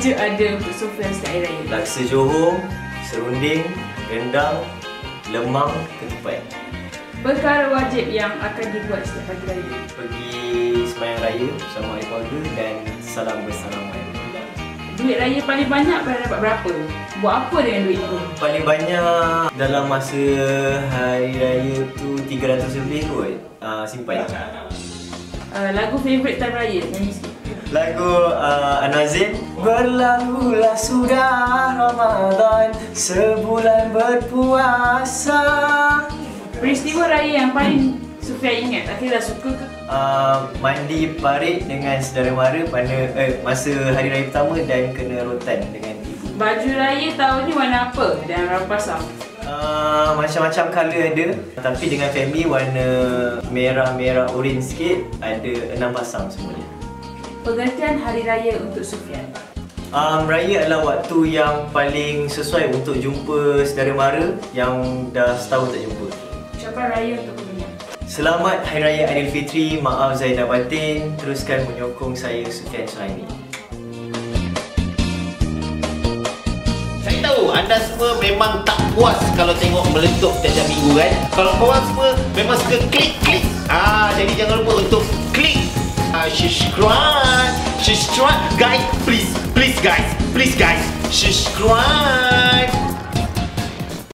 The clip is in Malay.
sahaja ada untuk Sufian setiap hari raya? Laksa Johor, serunding, rendang, lemang, ketupat. Perkara wajib yang akan dibuat setiap hari raya? Pergi sembahyang raya bersama ahli keluarga dan salam bersalaman. Duit raya paling banyak pada dapat berapa? Buat apa dengan duit itu? Paling banyak dalam masa hari raya tu 300 lebih kot. Simpan. Lagu favourite time raya, nyanyi sikit. Lagu An-Nazim. Berlalulah sudah Ramadan, sebulan berpuasa. Peristiwa raya yang paling Sufian ingat, akhirnya suka ke? Mandi parit dengan saudara mara pada masa hari raya pertama dan kena rotan dengan ibu. Baju raya tahun ni warna apa dan berapa pasang? Macam-macam colour ada, tapi dengan family warna merah-merah orange sikit, ada 6 pasang semuanya. Pengertian hari raya untuk Sufian? Raya adalah waktu yang paling sesuai untuk jumpa saudara mara yang dah setahun tak jumpa. Ucapan raya untuk pendengar? Selamat Hari Raya Aidilfitri, maaf zahir dan batin, teruskan menyokong saya Sufian Syahini. Saya tahu anda semua memang tak puas kalau tengok meletup tiap-tiap minggu kan. Kalau korang semua memang suka klik-klik. Jadi jangan lupa untuk klik subscribe. Guys, please guys, subscribe.